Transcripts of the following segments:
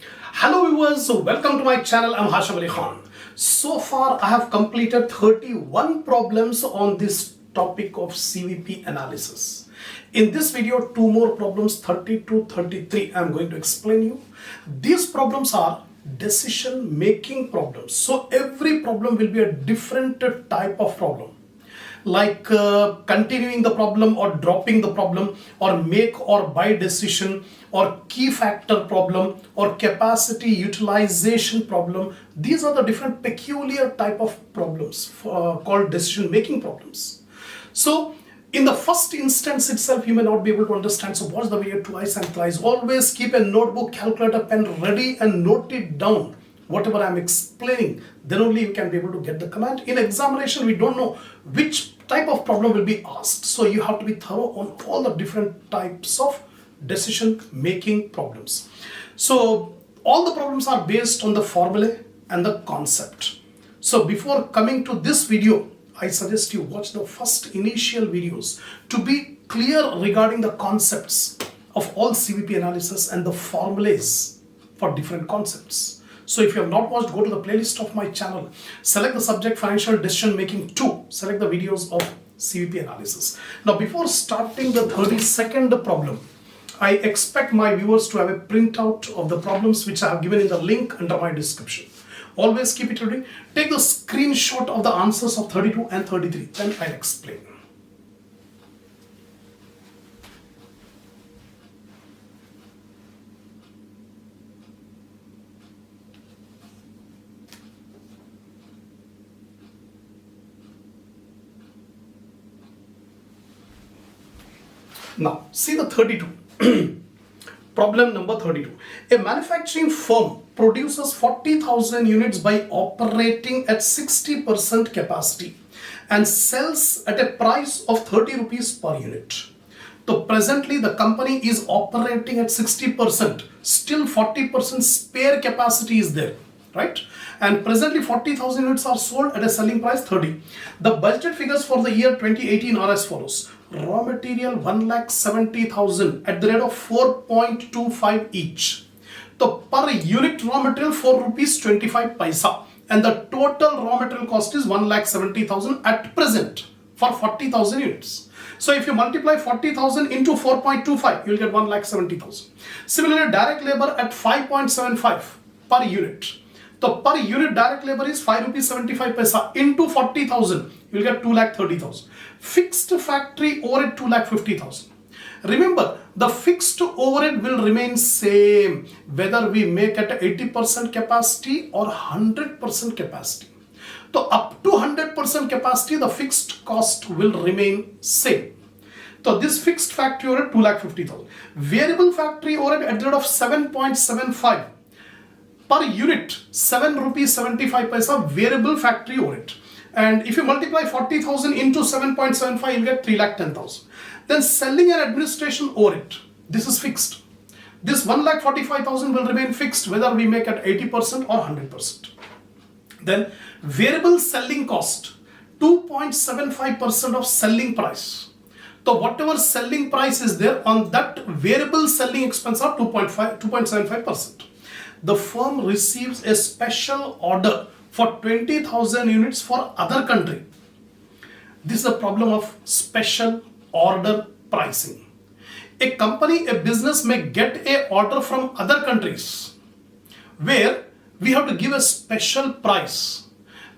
Hello viewers, welcome to my channel. I'm Hasham Ali Khan. So far I have completed 31 problems on this topic of CVP analysis. In this video, two more problems, 30 to 33, I'm going to explain you. These problems are decision making problems. So every problem will be a different type of problem, like continuing the problem or dropping the problem, or make or buy decision, or key factor problem, or capacity utilization problem. These are the different peculiar type of problems called decision making problems. So in the first instance itself, you may not be able to understand. So watch the video twice and thrice. Always keep a notebook, calculator, pen ready and note it down. Whatever I'm explaining, then only you can be able to get the command. In examination, we don't know which type of problem will be asked. So you have to be thorough on all the different types of decision making problems. So all the problems are based on the formula and the concept. So before coming to this video, I suggest you watch the first initial videos to be clear regarding the concepts of all CVP analysis and the formulas for different concepts. So if you have not watched, go to the playlist of my channel, select the subject Financial Decision Making 2, select the videos of CVP analysis. Now before starting the 32nd problem, I expect my viewers to have a printout of the problems which I have given in the link under my description. Always keep it ready. Take the screenshot of the answers of 32 and 33, then I'll explain. Now, see the 32. Problem number 32. A manufacturing firm produces 40,000 units by operating at 60% capacity and sells at a price of 30 rupees per unit. So presently the company is operating at 60%, still 40% spare capacity is there, right? And presently 40,000 units are sold at a selling price 30. The budgeted figures for the year 2018 are as follows. Raw material 1,70,000 at the rate of 4.25 each. So per unit raw material 4 rupees 25 paisa, and the total raw material cost is 1,70,000 at present for 40,000 units. So if you multiply 40,000 into 4.25, you will get 1,70,000. Similarly, direct labor at 5.75 per unit. So per unit direct labor is 5 rupees 75 paisa into 40,000, you will get 2,30,000. Fixed factory overhead 2,50,000. Remember, the fixed overhead will remain same whether we make at 80% capacity or 100% capacity. So up to 100% capacity, the fixed cost will remain same. So this fixed factory overhead 2,50,000. Variable factory overhead at the rate of 7.75 per unit, 7 rupees 75 paisa variable factory overhead. And if you multiply 40,000 into 7.75, you get 3,10,000. Then selling and administration overhead, this is fixed. This 1,45,000 will remain fixed whether we make at 80% or 100%. Then variable selling cost, 2.75% of selling price. So whatever selling price is there, on that variable selling expense are 2.75%. The firm receives a special order for 20,000 units for other country. This is a problem of special order pricing. A company, a business may get a order from other countries where we have to give a special price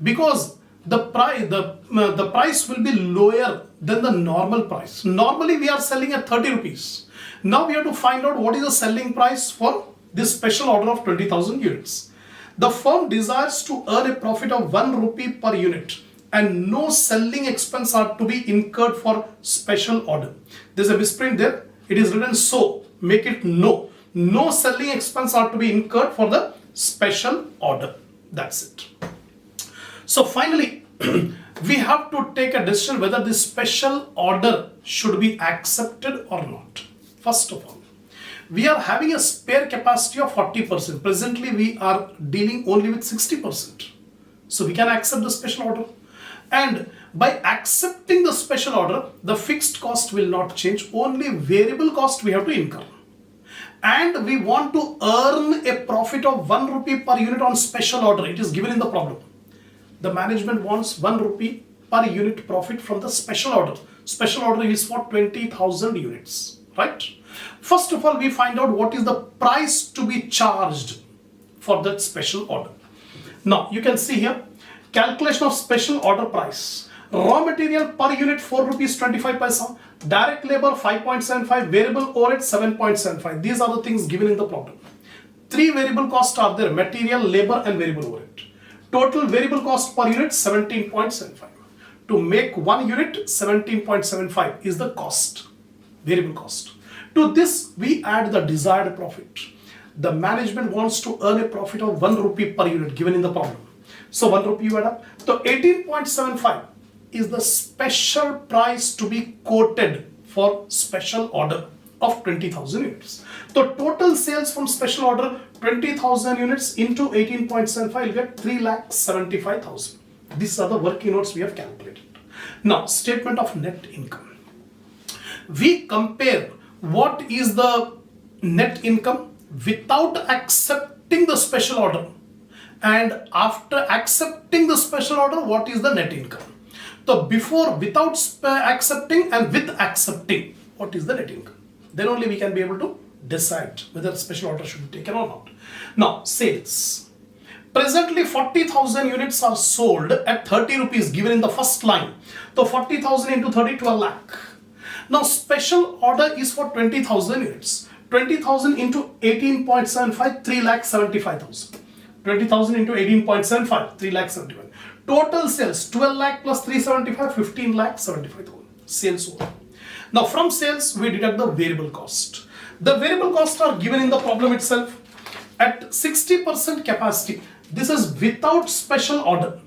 because the price will be lower than the normal price. Normally we are selling at 30 rupees. Now we have to find out what is the selling price for this special order of 20,000 units. The firm desires to earn a profit of 1 rupee per unit and no selling expense are to be incurred for special order. There's a misprint there. It is written so, make it no. No selling expense are to be incurred for the special order. That's it. So finally, we have to take a decision whether this special order should be accepted or not. First of all, we are having a spare capacity of 40%. Presently, we are dealing only with 60%. So we can accept the special order. And by accepting the special order, the fixed cost will not change. Only variable cost we have to incur. and we want to earn a profit of 1 rupee per unit on special order. It is given in the problem. The management wants 1 rupee per unit profit from the special order. Special order is for 20,000 units, right? First of all, we find out what is the price to be charged for that special order. Now, you can see here, calculation of special order price. Raw material per unit 4 rupees 25 paisa, direct labor 5.75, variable overhead 7.75. These are the things given in the problem. 3 variable costs are there: material, labor and variable overhead. Total variable cost per unit 17.75. To make 1 unit, 17.75 is the cost, variable cost. To this, we add the desired profit. The management wants to earn a profit of 1 rupee per unit given in the problem. So 1 rupee you add up. So 18.75 is the special price to be quoted for special order of 20,000 units. The total sales from special order 20,000 units into 18.75, you get 3,75,000. These are the working notes we have calculated. Now, statement of net income. We compare what is the net income without accepting the special order, and after accepting the special order, what is the net income. So before, without accepting, and with accepting, what is the net income. Then only we can be able to decide whether special order should be taken or not. Now, sales. Presently 40,000 units are sold at 30 rupees given in the first line. So 40,000 into 30, 12 lakh. Now special order is for 20,000 units. 20,000 into 18.75, 3,75,000. 20,000 into 18.75, 3,75,000. Total sales 12 lakh plus 375, 15,75,000. Sales over. Now from sales we deduct the variable cost. The variable costs are given in the problem itself. At 60% capacity, this is without special order,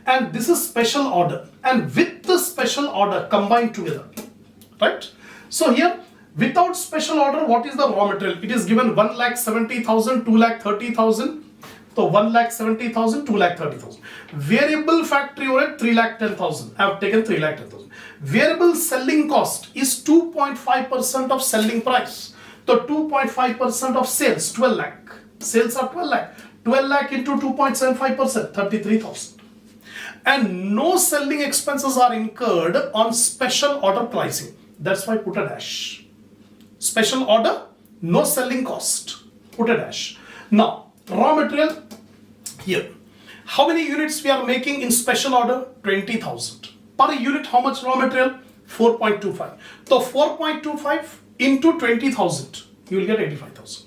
and this is special order, and with the special order combined together, right? So here, without special order, what is the raw material? It is given 1,70,000, 2,30,000. So 1,70,000, 2,30,000. Variable factory overhead 3,10,000. I have taken 3,10,000. Variable selling cost is 2.5% of selling price. So 2.5% of sales, 12 lakh. Sales are 12 lakh. 12 lakh into 2.75%, 33,000. And no selling expenses are incurred on special order pricing. That's why put a dash. Special order, no selling cost. Put a dash. Now, raw material here. How many units we are making in special order? 20,000. Per unit, how much raw material? 4.25. So 4.25 into 20,000, you will get 85,000.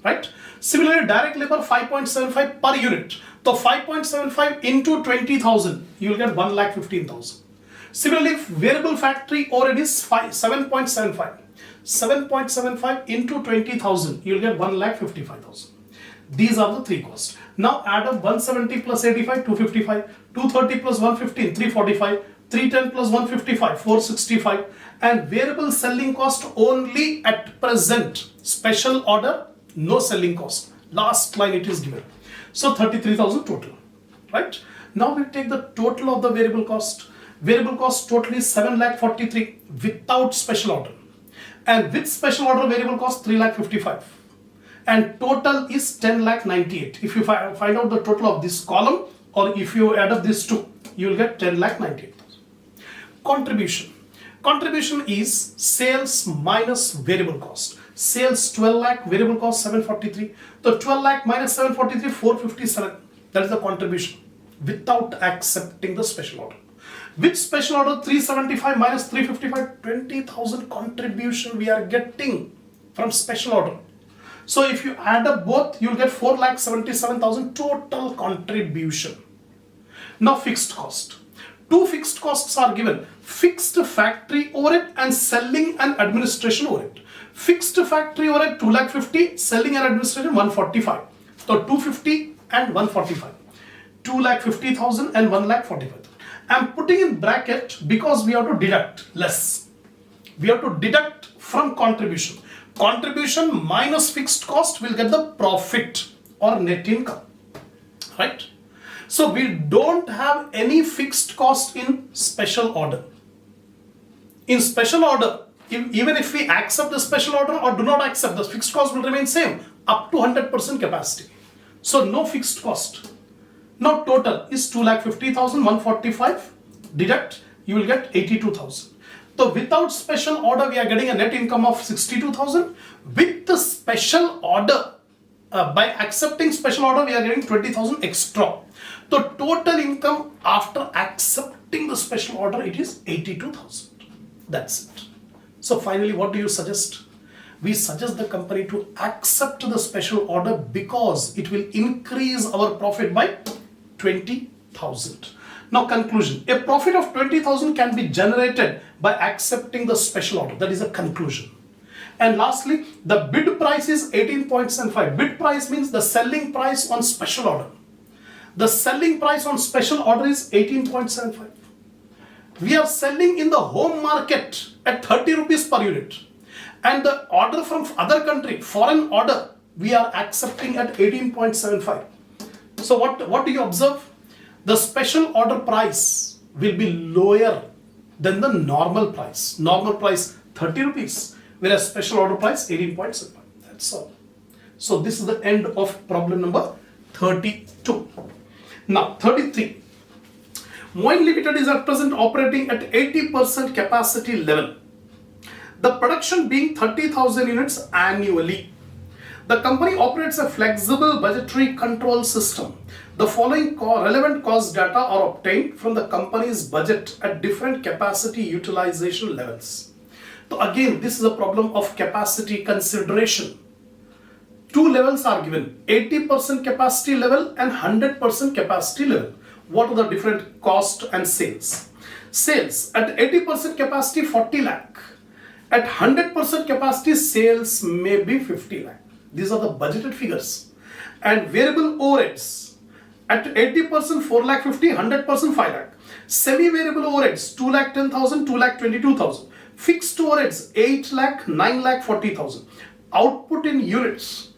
Right? Similarly, direct labor 5.75 per unit. So 5.75 into 20,000, you will get 1,15,000. Similarly, variable factory overhead is 7.75. 7.75 into 20,000, you will get 1,55,000. These are the three costs. Now add up 170 plus 85, 255, 230 plus 115, 345, 310 plus 155, 465, and variable selling cost only at present. Special order, no selling cost. Last line it is given. So 33,000 total, right? Now we take the total of the variable cost. Variable cost total is 7,43,000 without special order. And with special order variable cost 3,55,000. And total is 10,98,000. If you find out the total of this column, or if you add up these two, you will get 10,98,000. Contribution. Contribution is sales minus variable cost. Sales 12 lakh, variable cost 743. So 12 lakh minus 743, 457. That is the contribution without accepting the special order. With special order 375 minus 355, 20,000 contribution we are getting from special order. So if you add up both, you will get 4,77,000 total contribution. Now fixed cost. Two fixed costs are given. Fixed factory overhead and selling and administration overhead. Fixed factory overhead 2,50,000, selling and administration 145. So 250 and 145. 2,50,000 and 1,45,000. I am putting in bracket because we have to deduct less. We have to deduct from contribution. Contribution minus fixed cost will get the profit or net income, right? So we don't have any fixed cost in special order. In special order, even if we accept the special order or do not accept, the fixed cost will remain same up to 100% capacity. So no fixed cost. Now total is 2,50,145. Deduct, you will get 82,000. So without special order, we are getting a net income of 62,000. With the special order, by accepting special order, we are getting 20,000 extra. The total income after accepting the special order, it is 82,000. That's it. So finally, what do you suggest? We suggest the company to accept the special order because it will increase our profit by 20,000. Now conclusion, a profit of 20,000 can be generated by accepting the special order. That is a conclusion. And lastly, the bid price is 18.75. Bid price means the selling price on special order. The selling price on special order is 18.75. We are selling in the home market at 30 rupees per unit. And the order from other country, foreign order, we are accepting at 18.75. So what do you observe? The special order price will be lower than the normal price. Normal price 30 rupees, whereas special order price 18.75. That's all. So this is the end of problem number 32. Now 33. Moin Limited is at present operating at 80% capacity level. The production being 30,000 units annually. The company operates a flexible budgetary control system. The following relevant cost data are obtained from the company's budget at different capacity utilization levels. So again, this is a problem of capacity consideration. Two levels are given, 80% capacity level and 100% capacity level. What are the different cost and sales? Sales at 80% capacity 40 lakh. At 100% capacity, sales may be 50 lakh. These are the budgeted figures. And variable overheads at 80% 4 lakh 50, 100% 5 lakh. Semi-variable overheads 2 lakh 10,000, 2 lakh 22,000. Fixed overheads 8 lakh, 9 lakh 40,000. Output in units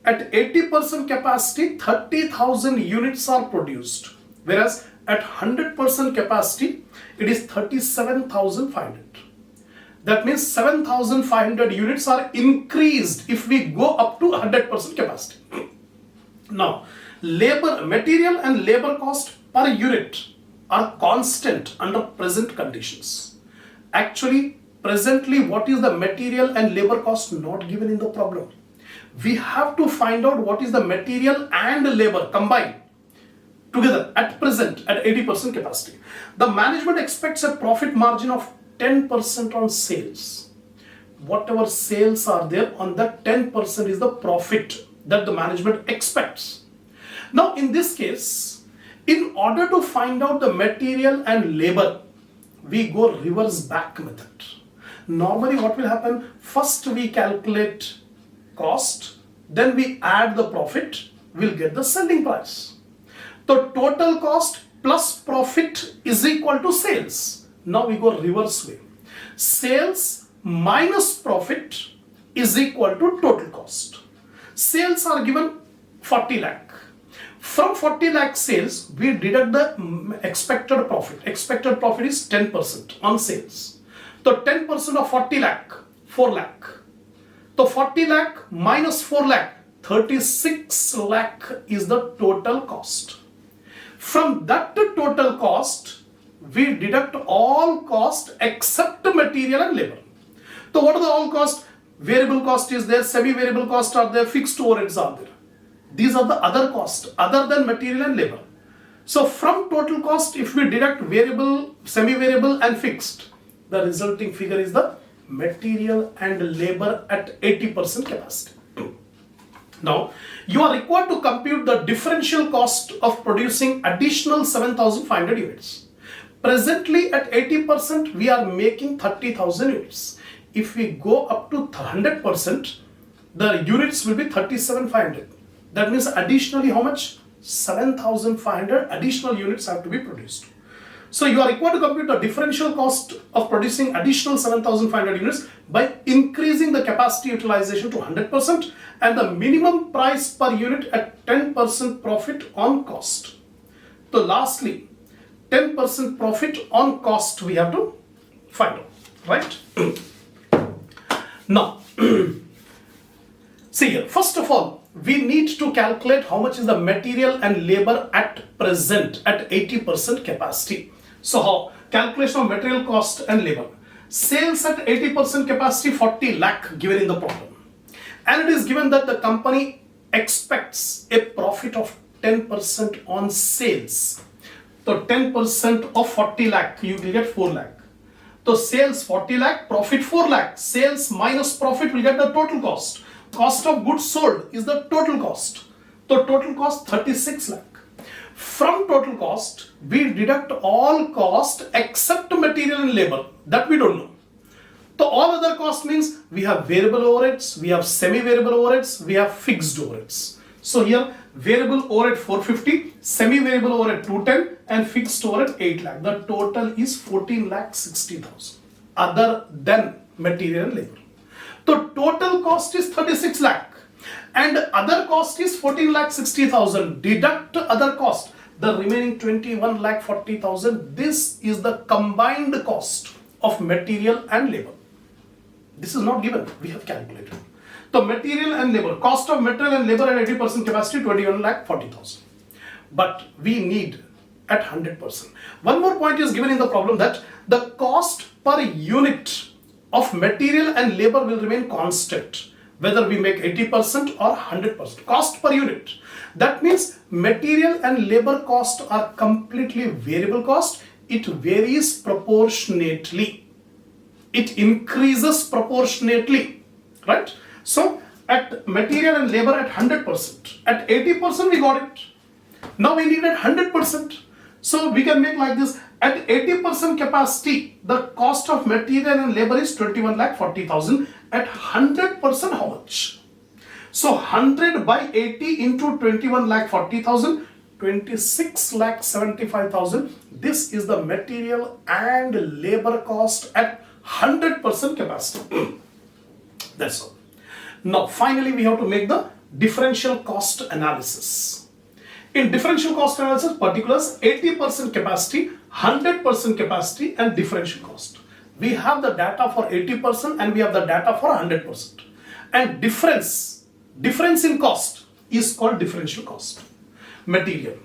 at 80% capacity 30,000 units are produced. Whereas at 100% capacity it is 37,500. That means 7,500 units are increased if we go up to 100% capacity. Now, material and labor cost per unit are constant under present conditions. Actually, presently, what is the material and labor cost not given in the problem? We have to find out what is the material and labor combined together at present at 80% capacity. The management expects a profit margin of 10% on sales. Whatever sales are there, on that 10% is the profit that the management expects. Now in this case, in order to find out the material and labor, we go reverse back method. Normally what will happen? First we calculate cost, then we add the profit, we'll get the selling price. The total cost plus profit is equal to sales. Now we go reverse way. Sales minus profit is equal to total cost. Sales are given 40 lakh. From 40 lakh sales, we deduct the expected profit. Expected profit is 10% on sales. So 10% of 40 lakh, 4 lakh. So 40 lakh minus 4 lakh, 36 lakh is the total cost. From that total cost, we deduct all cost except material and labor. So what are the all cost? Variable cost is there, semi-variable cost are there, fixed overheads are there. These are the other costs other than material and labor. So from total cost, if we deduct variable, semi-variable and fixed, the resulting figure is the material and labor at 80% capacity. Now, you are required to compute the differential cost of producing additional 7,500 units. Presently at 80%, we are making 30,000 units. If we go up to 100%, the units will be 37,500. That means additionally how much? 7,500 additional units have to be produced. So you are required to compute the differential cost of producing additional 7,500 units by increasing the capacity utilization to 100% and the minimum price per unit at 10% profit on cost. So lastly, 10% profit on cost we have to find out, right? Now, see here, first of all, we need to calculate how much is the material and labor at present at 80% capacity. So how? Calculation of material cost and labor. Sales at 80% capacity, 40 lakh given in the problem. And it is given that the company expects a profit of 10% on sales. So 10% of 40 lakh, you will get 4 lakh. So sales 40 lakh, profit 4 lakh. Sales minus profit will get the total cost. Cost of goods sold is the total cost. So total cost 36 lakh. From total cost, we deduct all cost except material and labor. That we don't know. So all other cost means we have variable overheads, we have semi-variable overheads, we have fixed overheads. So here variable overhead 450, semi-variable overhead 210 and fixed overhead 8 lakh. The total is 14 lakh 60,000 other than material and labor. So total cost is 36 lakh and other cost is 14 lakh 60,000. Deduct other cost, the remaining 21 lakh 40,000. This is the combined cost of material and labor. This is not given, we have calculated. The material and labor, cost of material and labor at 80% capacity 21 lakh 40,000. But we need at 100%. One more point is given in the problem that the cost per unit of material and labor will remain constant whether we make 80% or 100%. Cost per unit. That means material and labor cost are completely variable cost. It varies proportionately. It increases proportionately, right? So at material and labor at 100%, at 80% we got it. Now we need at 100%. So we can make like this. At 80% capacity, the cost of material and labor is 21 lakh 40,000. At 100%, how much? So 100 by 80 into 21 lakh 40,000, 26 lakh 75,000. This is the material and labor cost at 100% capacity. That's all. Now finally we have to make the differential cost analysis. In differential cost analysis, particulars 80% capacity, 100% capacity and differential cost. We have the data for 80% and we have the data for 100%. And difference in cost is called differential cost. Material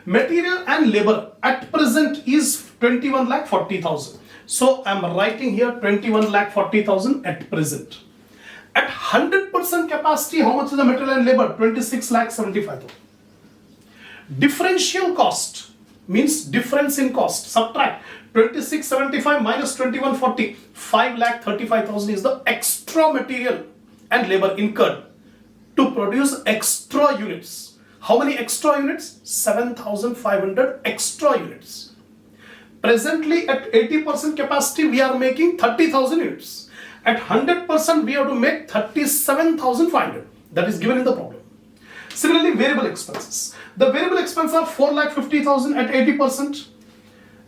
and labor at present is 21 lakh 40,000. So I am writing here 21 lakh 40,000 at present. At 100% capacity, how much is the material and labor? 26 lakh 75,000. Differential cost means difference in cost. Subtract 2675 minus 2140. 5 lakh 35,000 is the extra material and labor incurred to produce extra units. How many extra units? 7,500 extra units. Presently at 80% capacity we are making 30,000 units. At 100% we have to make 37,500. That is given in the problem. Similarly, variable expenses. The variable expenses are 4,50,000 at 80%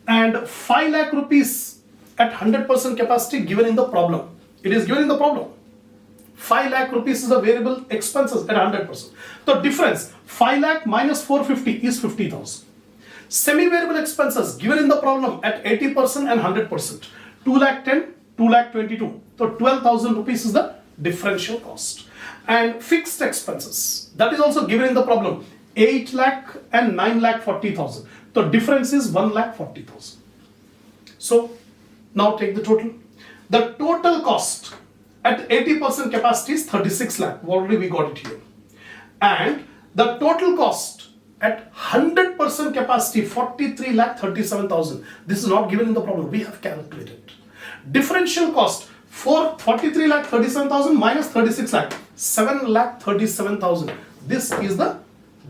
and 5 lakh rupees at 100% capacity given in the problem. It is given in the problem. 5 lakh rupees is the variable expenses at 100%. The difference 5 lakh minus 450 is 50,000. Semi-variable expenses given in the problem at 80% and 100%. 2 lakh 10, 2 lakh 22. So 12,000 rupees is the differential cost. And fixed expenses, that is also given in the problem, 8 lakh and 9 lakh 40,000. The difference is 1 lakh 40,000. So now take the total. The total cost at 80% capacity is 36 lakh. Already we got it here. And the total cost at 100% capacity 43 lakh 37,000. This is not given in the problem. We have calculated. Differential cost for 43 lakh 37,000 minus 36 lakh 7 lakh 37,000. This is the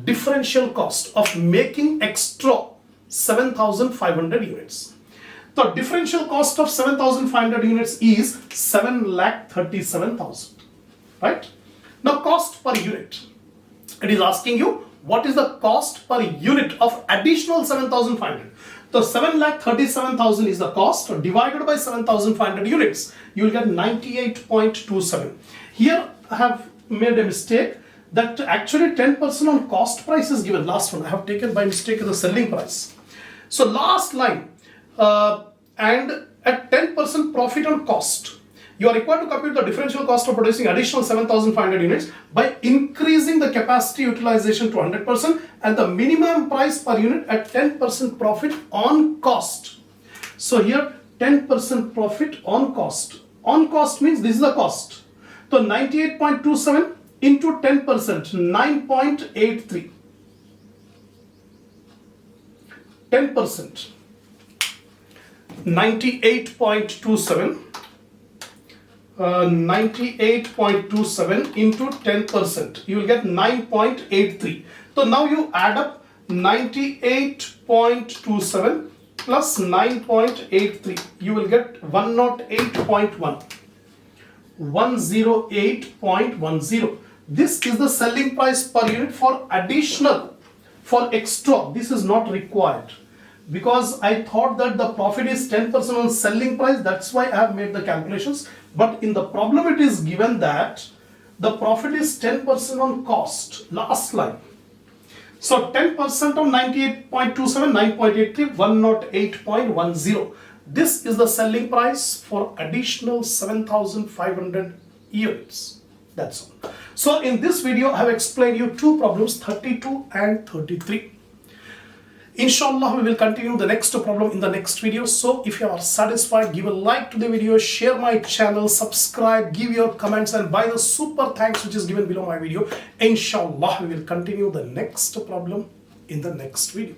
differential cost of making extra 7,500 units. The differential cost of 7,500 units is 7 lakh 37,000. Right? Now cost per unit. It is asking you what is the cost per unit of additional 7,500. So 7 lakh 37,000 is the cost divided by 7,500 units. You will get 98.27. Here I have made a mistake that actually 10% on cost price is given. Last one I have taken by mistake the selling price. So last line and at 10% profit on cost. You are required to compute the differential cost of producing additional 7,500 units by increasing the capacity utilization to 100% and the minimum price per unit at 10% profit on cost. So here 10% profit on cost. On cost means this is the cost. So 98.27 into 10%, 9.83. 10%, 98.27. 98.27 into 10%, you will get 9.83. So now you add up 98.27 plus 9.83, you will get 108.1. 108.10. This is the selling price per unit for additional, for extra. This is not required because I thought that the profit is 10% on selling price. That's why I have made the calculations. But in the problem it is given that the profit is 10% on cost. Last line. So 10% of 98.27, 9.83, 108.10. This is the selling price for additional 7,500 units. That's all. So in this video, I have explained you two problems, 32 and 33. Inshallah, we will continue the next problem in the next video. So if you are satisfied, give a like to the video, share my channel, subscribe, give your comments and buy the super thanks which is given below my video. Inshallah, we will continue the next problem in the next video.